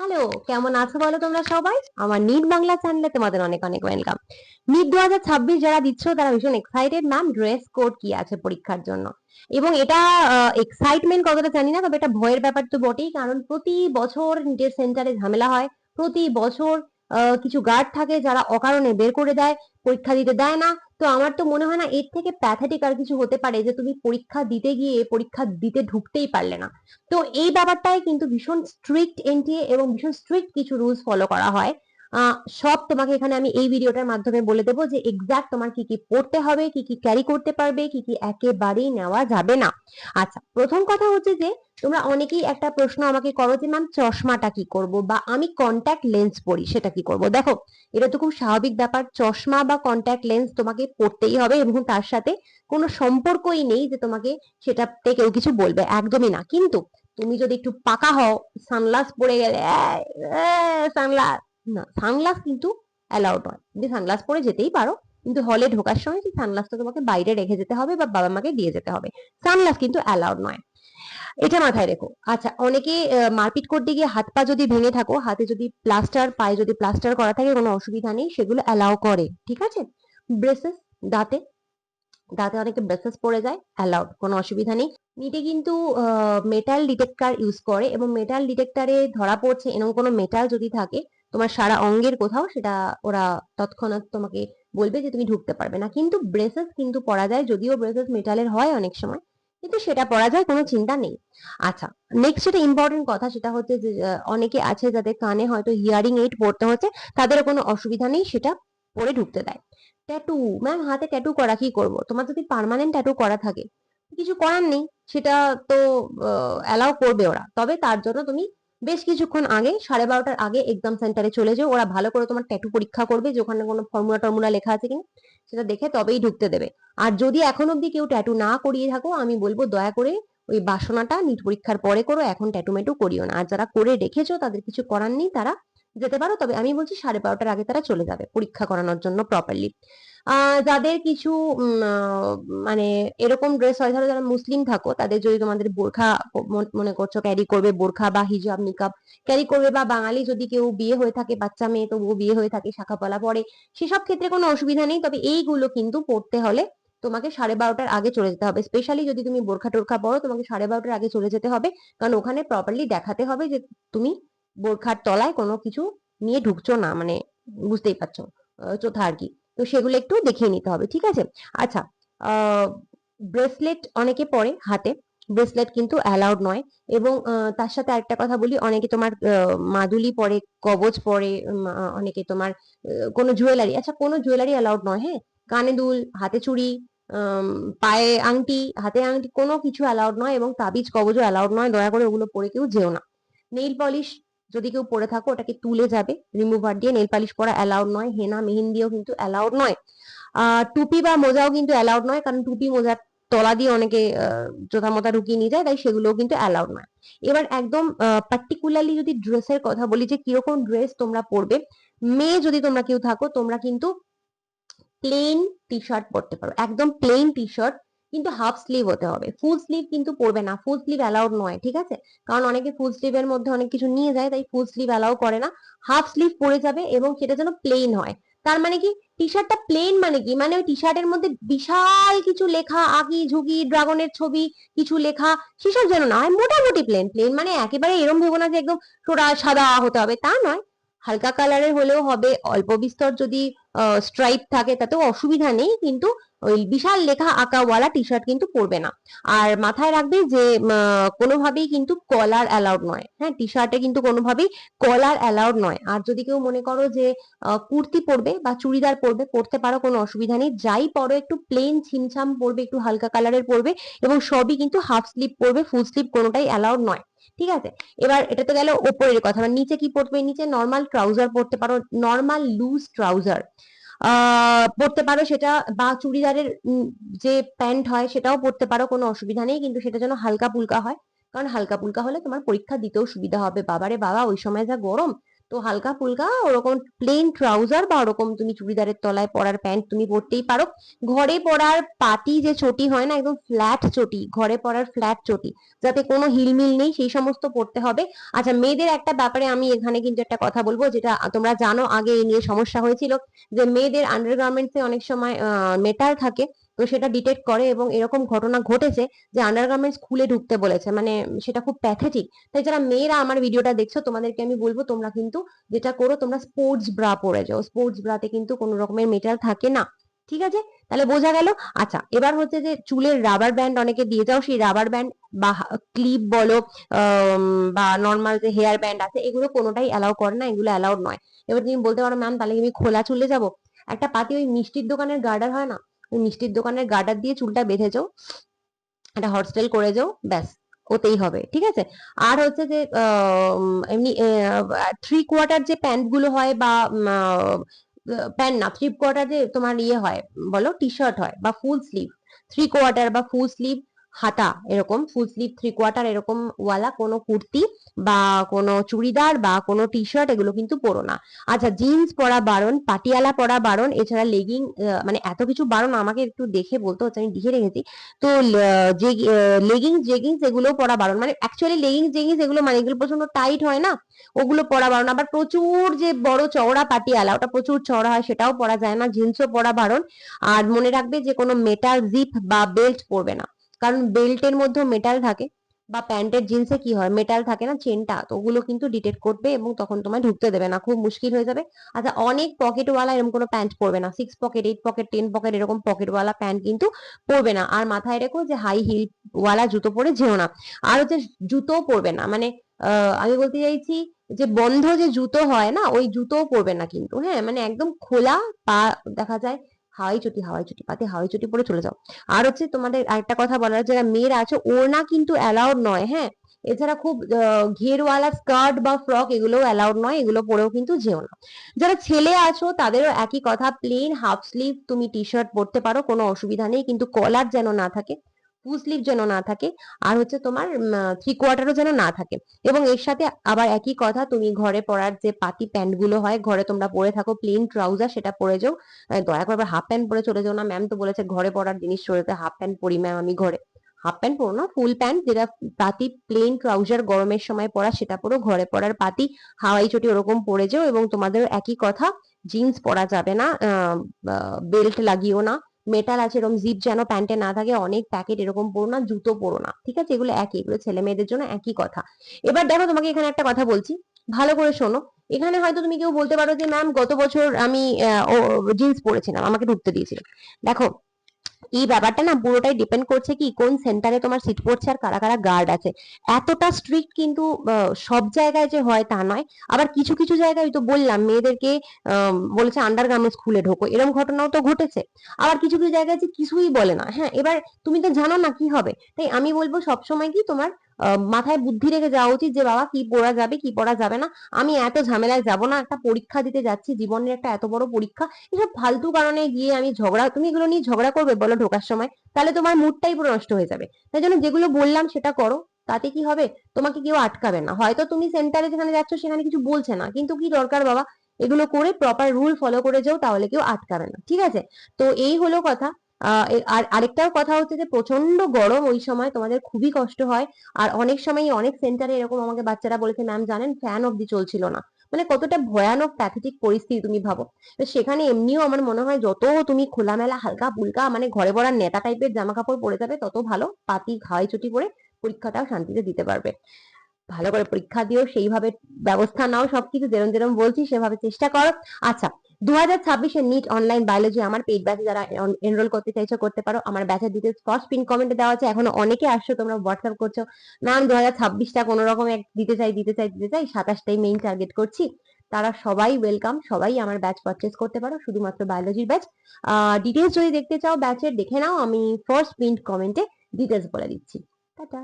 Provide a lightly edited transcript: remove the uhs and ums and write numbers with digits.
Hello, কেমন আছো বলো তোমরা সবাই? আমার নিট বাংলা চ্যানেলে তোমাদের অনেক অনেক ওয়েলকাম। নিট 2026 যারা দিচ্ছ তারা ভীষণ এক্সাইটেড ম্যাম, ড্রেস কোড কি আছে পরীক্ষার জন্য। এবং এটা এক্সাইটমেন্ট কতটা জানি না, তবে এটা ভয়ের ব্যাপার তো বটেই, কারণ প্রতি বছর নিটের সেন্টারে ঝামেলা হয়। প্রতি বছর কিছু গার্ড থাকে যারা অকারণে বের করে দেয়, পরীক্ষা দিতে দেয় না। তো আমার তো মনে হয় না এর থেকে প্যাথেটিক আর কিছু হতে পারে যে তুমি পরীক্ষা দিতে গিয়ে পরীক্ষা দিতে ঢুকতেই পারলে না। তো এই ব্যাপারটায় কিন্তু ভীষণ স্ট্রিক্ট এনটিএ এবং ভীষণ স্ট্রিক্ট কিছু রুলস ফলো করা হয়। সব তোমাকে এখানে আমি এই ভিডিওটার মাধ্যমে বলে দেবো যে এক্সাক্ট তোমার কি কি পড়তে হবে, কি কি ক্যারি করতে পারবে, কি কি একেবারেই নেওয়া যাবে না। আচ্ছা, প্রথম কথা হচ্ছে যে তোমরা অনেকেই একটা প্রশ্ন আমাকে করো যে ম্যাম চশমাটা কি করব, বা আমি কন্ট্যাক্ট লেন্স পরি সেটা কি করব। দেখো, এটা তো খুব স্বাভাবিক ব্যাপার, চশমা বা কন্ট্যাক্ট লেন্স তোমাকে পড়তেই হবে এবং তার সাথে কোনো সম্পর্কই নেই যে তোমাকে সেটাতে কেউ কিছু বলবে, একদমই না। কিন্তু তুমি যদি একটু পাকা হও, সানগ্লাস পরে গেলে সানগ্লাস, না, সানগ্লাস কিন্তু অ্যালাউড নয়। তুমি সানগ্লাস পরে যেতেই পারো, কিন্তু হলে ঢোকার সময় সেই সানগ্লাসটা তোমাকে বাইরে রেখে যেতে হবে বা বাবা মাকে দিয়ে যেতে হবে। সানগ্লাস কিন্তু অ্যালাউড নয়, এটা মাথায় রেখো। আচ্ছা, অনেকে মারপিট করতে গিয়ে হাত পা যদি ভেঙে থাকো, হাতে যদি প্লাস্টার, পায়ে যদি প্লাস্টার করা থাকে, কোনো অসুবিধা নেই, সেগুলো অ্যালাউ করে, ঠিক আছে। ব্রেসেস, দাঁতে দাঁতে অনেকে ব্রেসেস পড়ে যায়, অ্যালাউড, কোনো অসুবিধা নেই। নিটে কিন্তু মেটাল ডিটেক্টর ইউজ করে, এবং মেটাল ডিটেক্টরে ধরা পড়ছে এরকম কোনো মেটাল যদি থাকে তোমার সারা অঙ্গের কোথাও, সেটা ওরা তৎক্ষণাৎ তোমাকে বলবে যে তুমি ঢুকতে পারবে না। কিন্তু ব্রেসেস কিন্তু পরা যায়, যদিও ব্রেসেস মেটালের হয় অনেক সময়, কিন্তু সেটা পরা যায়, কোনো চিন্তা নেই। আচ্ছা, নেক্সট যেটা ইম্পর্টেন্ট কথা সেটা হচ্ছে যে অনেকে আছে যাদের কানে হয়তো হিয়ারিং এইড পড়তে হচ্ছে, তাদেরও কোনো অসুবিধা নেই, সেটা পরে ঢুকতে দেয়। ট্যাটু, ম্যাম হাতে ট্যাটু করা কি করব? তোমার যদি পার্মানেন্ট ট্যাটু করা থাকে কিছু করার নেই, সেটা তো অ্যালাউ করবে ওরা। তবে তার জন্য তুমি বেশ কিছুক্ষণ আগে, 12:30টার আগে এক্সাম সেন্টারে চলে যাও, ওরা ভালো করে তোমার ট্যাটু পরীক্ষা করবে যে ওখানে কোনো ফর্মুলা টর্মুলা লেখা আছে কিনা, সেটা দেখে তবেই ঢুকতে দেবে। আর যদি এখন অব্দি কেউ ট্যাটু না করিয়ে থাকো, আমি বলবো দয়া করে ওই বাসনাটা নিট পরীক্ষার পরে করো, এখন ট্যাটু মেটু করিও না। আর যারা করে রেখেছো তাদের কিছু করার নেই, তারা যেতে পারো, তবে আমি বলছি 12:30টার আগে তারা চলে যাবে পরীক্ষা করানোর জন্য প্রপারলি। যাদের কিছু মানে এরকম ড্রেস হয়, ধরো যারা মুসলিম থাকো, তাদের যদি তোমাদের বোরখা মনে করছো ক্যারি করবে, বোরখা বা হিজাব নিকাব ক্যারি করবে, বা বাঙালি যদি কেউ বিয়ে হয়ে থাকে, বাচ্চা মেয়ে তো ও বিয়ে হয়ে থাকে, শাখা পলা পরে, সেসব ক্ষেত্রে কোনো অসুবিধা নেই। তবে এইগুলো কিন্তু পড়তে হলে তোমাকে 12:30টার আগে চলে যেতে হবে। স্পেশালি যদি তুমি বোরখা টোরখা পরো, তোমাকে 12:30টার আগে চলে যেতে হবে, কারণ ওখানে প্রপারলি দেখাতে হবে যে তুমি বোরখার তলায় কোনো কিছু নিয়ে ঢুকছো না, মানে বুঝতেই পারছো, চোথা আর কি। তো সেগুলো একটু দেখিয়ে নিতে হবে, ঠিক আছে। আচ্ছা, ব্রেসলেট অনেকে পরে হাতে, ব্রেসলেট কিন্তু অ্যালাউড নয়। এবং তার সাথে আরেকটা কথা বলি, অনেকে তোমার মাদুলি পরে, কবচ পরে, অনেকে তোমার কোনো জুয়েলারি, আচ্ছা কোনো জুয়েলারি অ্যালাউড নয়, হ্যাঁ। কানে দুল, হাতে চুড়ি, আম, পায়ে আংটি, হাতে আংটি, কোনো কিছু অ্যালাউড নয়, এবং তাবিজ কবজও অ্যালাউড নয়। দয়া করে ওগুলো পরে কেউ যেও না। নেইল পলিশ যদি কেউ পরে থাকো, ওটাকে তুলে যাবে রিমুভার দিয়ে। নেল পালিশ পরা অ্যালাউড নয়। হেনা মেহেন্দিও কিন্তু অ্যালাউড নয়। টুপি বা মোজাও কিন্তু অ্যালাউড নয়, কারণ টুপি মোজার তলা দিয়ে অনেকে জোতা মোতা ঢুকিয়ে নিয়ে যায়, তাই সেগুলোও কিন্তু অ্যালাউড নয়। এবার একদম পার্টিকুলারলি যদি ড্রেসের কথা বলি যে কিরকম ড্রেস তোমরা পরবে, মেয়ে যদি তোমরা কেউ থাকো, তোমরা কিন্তু প্লেন টি শার্ট পরতে পারো, একদম প্লেন টি শার্ট, কিন্তু হাফ স্লিভ হতে হবে, ফুল স্লিভ কিন্তু পরবে না, ফুল স্লিভ অ্যালাউড নয়, ঠিক আছে। কারণ অনেকে ফুল স্লিভের মধ্যে অনেক কিছু নিয়ে যায়, তাই ফুল স্লিভ অ্যালাউ করে না। হাফ স্লিভ পরে যাবে, এবং সেটা যেন প্লেন হয়। তার মানে কি, টি শার্টটা প্লেন মানে কি, মানে ওই টি শার্টের মধ্যে বিশাল কিছু লেখা, আঁকি ঝুঁকি ড্রাগনের ছবি কিছু লেখা, সেসব যেন না হয়, মোটামুটি প্লেন। প্লেন মানে একেবারে এরম ভেবো না যে একদম সোজা সাদা হতে হবে, তা নয়। হালকা কালারের হলেও হবে, অল্প বিস্তর যদি স্ট্রাইপ থাকে তাতেও অসুবিধা নেই, কিন্তু ওই বিশাল লেখা আঁকাওয়ালা টি শার্ট কিন্তু পরবে না। আর মাথায় রাখবে যে কোনোভাবেই কিন্তু কলার অ্যালাউড নয়, হ্যাঁ, টি শার্টে কিন্তু কোনোভাবেই কলার অ্যালাউড নয়। আর যদি কেউ মনে করো যে কুর্তি পরবে বা চুড়িদার পরবে, পরতে পারো, কোনো অসুবিধা নেই। যাই পরো একটু প্লেন ছিমছাম পরবে, একটু হালকা কালারের পরবে, এবং সবই কিন্তু হাফ স্লিভ পরবে, ফুল স্লিভ কোনোটাই অ্যালাউড নয়, ঠিক আছে। এবার এটা তো গেল ওপরের কথা। এবার নিচে কি পরবে? নিচে নর্মাল ট্রাউজার পরতে পারো, নর্মাল লুজ ট্রাউজার পরতে পারো, সেটা বা চুড়িদারের যে প্যান্ট হয় সেটাও পরতে পারো, কোনো অসুবিধা নেই, কিন্তু সেটা যেন হালকা ফুলকা হয়। কারণ হালকা ফুলকা হলে তোমার পরীক্ষা দিতেও সুবিধা হবে। বাবারে বাবা, ওই সময় যা গরম, তো হালকা ফুলকা ওরকম প্লেন ট্রাউজার বা ওরকম তুমি চুড়িদারের তলায় পরার প্যান্ট তুমি পরতেই পারো। ঘরে পরার পাটি যে চটি হয় না, একদম ফ্ল্যাট চটি, ঘরে পরার ফ্ল্যাট চটি, যাতে কোনো হিলমিল নেই, সেই সমস্ত পরতে হবে। আচ্ছা, মেয়েদের একটা ব্যাপারে আমি এখানে কিন্তু একটা কথা বলবো, যেটা তোমরা জানো আগে এই নিয়ে সমস্যা হয়েছিল, যে মেয়েদের আন্ডারগার্মেন্টসে অনেক সময় মেটাল থাকে, তো সেটা ডিটেক্ট করে, এবং এরকম ঘটনা ঘটেছে যে আন্ডারগার্মেন্টস খুলে ঢুকতে বলেছে, মানে সেটা খুব প্যাথেটিক। তাই যারা মেয়েরা আমার ভিডিওটা দেখছো, তোমাদেরকে আমি বলবো তোমরা কিন্তু যেটা করো, তোমরা স্পোর্টস ব্রা পরে যাও। স্পোর্টস ব্রাতে কিন্তু কোনো রকমের মেটাল থাকে না। ঠিক আছে, তাহলে বোঝা গেল। আচ্ছা, এবার হচ্ছে যে চুলের রাবার ব্যান্ড অনেকে দিয়ে যাও, সেই রাবার ব্যান্ড বা ক্লিপ বলো বা নর্মাল যে হেয়ার ব্যান্ড আছে, এগুলো কোনোটাই অ্যালাউ করে না, এগুলো অ্যালাউড নয়। এবার তুমি বলতে পারো ম্যাম তাহলে আমি খোলা চুলে যাব? একটা পাতি ওই মিষ্টির দোকানের গার্ডার হয় না, ওই মিষ্টির দোকানের গার্ডার দিয়ে চুলটা বেঁধে যাও, একটা হট স্টাইল করে যাও, ব্যাস, ওতেই হবে। ঠিক আছে। আর হচ্ছে যে এমনি 3/4 যে প্যান্ট গুলো হয়, বা প্যান্ট না, 3/4 যে তোমার ইয়ে হয়, বলো টি শার্ট হয়, বা ফুল স্লিভ 3/4 বা ফুল স্লিভ হাতা, এরকম ফুল স্লিভ 3/4 এরকম ওয়ালা কোনো কুর্তি বা কোনো চুড়িদার বা কোনো টি শার্ট, এগুলো কিন্তু পরো না। আচ্ছা, জিন্স পরা বারণ, পাটিয়ালা পরা বারণ, এছাড়া লেগিং, মানে এত কিছু বারণ, আমাকে একটু দেখে বলতে হচ্ছে, আমি লিখে রেখেছি। তো যে লেগিংস জেগিংস এগুলো পরা বারণ, মানে অ্যাকচুয়ালি লেগিংস জেগিংস এগুলো, মানে এগুলো প্রচন্ড টাইট হয় না, ওগুলো পরা বারণ। আবার প্রচুর যে বড় চওড়া পাটিয়ালা, ওটা প্রচুর চওড়া হয়, সেটাও পরা যায় না, জিন্সও পরা বারণ। আর মনে রাখবে যে কোনো মেটাল জিপ বা বেল্ট পরবে না, কারণ বেল্টের মধ্যে মেটাল থাকে, বা প্যান্টের জিন্সে কি হয়, মেটাল থাকে না চেনটা, তো ওগুলো কিন্তু ডিটেক্ট করবে, এবং তখন তোমায় ঢুকতে দেবে না, খুব মুশকিল হয়ে যাবে। আচ্ছা, অনেক পকেটওয়ালা এরকম কোনো প্যান্ট পরবে না, 6 পকেট 8 পকেট 10 পকেট এরকম পকেটওয়ালা প্যান্ট কিন্তু পরবে না। আর মাথায় রেখো যে হাই হিল ওয়ালা জুতো পরে যেও না। আর হচ্ছে জুতো পরবে না, মানে আমি বলতে চাইছি যে বন্ধ যে জুতো হয় না, ওই জুতো পরবে না কিন্তু, হ্যাঁ, মানে একদম খোলা পা দেখা যায়, হাওয়াই চটি পাতে হাওয়াই চটি পরে চলে যাও। আর হচ্ছে তোমাদের আরেকটা কথা বলার, যারা মেয়েরা আছে, ওড়না কিন্তু অ্যালাউড নয়, হ্যাঁ। এছাড়া খুব ঘেরওয়ালা স্কার্ট বা ফ্রক এগুলোও অ্যালাউড নয়, এগুলো পরেও কিন্তু যেও না। যারা ছেলে আছো তাদেরও একই কথা, প্লেন হাফ স্লিভ তুমি টি শার্ট পরতে পারো, কোনো অসুবিধা নেই, কিন্তু কলার যেন না থাকে, ফুল স্লিভ যেন না থাকে, আর হচ্ছে তোমার 3/4ও যেন না থাকে। এবং এর সাথে আবার একই কথা, তুমি ঘরে পরার যে পাতি প্যান্ট গুলো হয়, ঘরে তোমরা পরে থাকো প্লেন ট্রাউজার, সেটা পরে যাও। দয়া করে হাফ প্যান্ট পরে চলে যাও না, ম্যাম তো বলেছে ঘরে পরার জিনিস চলেতে হাফ প্যান্ট পরি ম্যাম, আমি ঘরে হাফ প্যান্ট পরো না, ফুল প্যান্ট, যেটা পাতি প্লেন ট্রাউজার গরমের সময় পরা, সেটা পরো। ঘরে পরার পাতি হাওয়াই চটি ওরকম পরে যাও। এবং তোমাদের একই কথা, জিন্স পরা যাবে না, বেল্ট লাগিও না, মেটাল আছে এরকম জিপ যেন প্যান্টে না থাকে, অনেক প্যাকেট এরকম পরো না, জুতো পরো না। ঠিক আছে, এগুলো একই, এগুলো ছেলে মেয়েদের জন্য একই কথা। এবার দেখো, তোমাকে এখানে একটা কথা বলছি, ভালো করে শোনো। এখানে হয়তো তুমি কেউ বলতে পারো যে ম্যাম গত বছর আমি জিন্স পরেছিলাম, আমাকে ঢুকতে দিয়েছিল। দেখো, এই ব্যাপারটা না পুরোটাই ডিপেন্ড করছে কি কোন সেন্টারে তোমার সিট পড়ছে আর কারা কারা গার্ড আছে। এতটা স্ট্রিক্ট কিন্তু সব জায়গায় যে হয় তা নয়। আবার কিছু কিছু জায়গায়, তো বললাম মেয়েদেরকে বলেছে আন্ডারগার্মেন্টস খুলে ঢোকো, এরকম ঘটনাও তো ঘটেছে। আবার কিছু কিছু জায়গায় যে কিছুই বলে না, হ্যাঁ। এবার তুমি তো জানো না কি হবে, তাই আমি বলবো সবসময় কি তোমার মাথায় বুদ্ধি রেখে যাওয়া উচিত, যে বাবা কি পড়া যাবে কি পড়া যাবে না, আমি এত ঝামেলায় যাব না, একটা পরীক্ষা দিতে যাচ্ছি, জীবনের একটা এত বড় পরীক্ষা, এসব ফালতু কারণে গিয়ে আমি ঝগড়া, তুমি এগুলো নিয়ে ঝগড়া করবে বলো ঢোকার সময়? তাহলে তোমার মুডটাই পুরো নষ্ট হয়ে যাবে। তাই জন্য যেগুলো বললাম সেটা করো, তাতে কি হবে, তোমাকে কেউ আটকাবে না। হয়তো তুমি সেন্টারে যেখানে যাচ্ছ সেখানে কিছু বলছে না, কিন্তু কি দরকার বাবা, এগুলো করে প্রপার রুল ফলো করে যাও, তাহলে কেউ আটকাবে না। ঠিক আছে, তো এই হলো কথা। আর আরেকটাও কথা হচ্ছে যে প্রচন্ড গরম ওই সময়, তোমাদের খুবই কষ্ট হয়। আর অনেক সময় অনেক সেন্টারে এরকম আমাকে বাচ্চারা বলেছে ম্যাম জানেন ফ্যান অব্দি চলছিল না, মানে কতটা ভয়ানক প্যাথেটিক পরিস্থিতি তুমি ভাবো। তো সেখানে এমনিও আমার মনে হয় যত তুমি খোলামেলা হালকা ফুলকা মানে ঘরে পড়া নেতা টাইপের জামা কাপড় পরে যাবে, তত ভালো, পাতি হাওয়াই চটি পরে পরীক্ষাটাও শান্তিতে দিতে পারবে। ভালো করে পরীক্ষা দিও, সেইভাবে ব্যবস্থা নাও, সবকিছু যেরকম যেরকম বলছি সেভাবে চেষ্টা করো। আচ্ছা, 2026-এর নিট অনলাইন বায়োলজি আমার পেইড ব্যাচে যারা এনরোল করতে চাইছো করতে পারো। আমার ব্যাচের ডিটেলস ফার্স্ট পিন কমেন্টে দেওয়া আছে। এখনো অনেকে আসছো তোমরা হোয়াটসঅ্যাপ করছো, ম্যাম 2026টা কোনো রকম দিতে চাই দিতে চাই দিতে চাই, 27টাই মেইন টার্গেট করছি। তারা সবাই ওয়েলকাম, সবাই আমার ব্যাচ পারচেজ করতে পারো, শুধুমাত্র বায়োলজির ব্যাচ। ডিটেলস যদি দেখতে চাও ব্যাচের দেখে নাও, আমি ফার্স্ট পিন কমেন্টে ডিটেলস বলে দিচ্ছি। টাটা।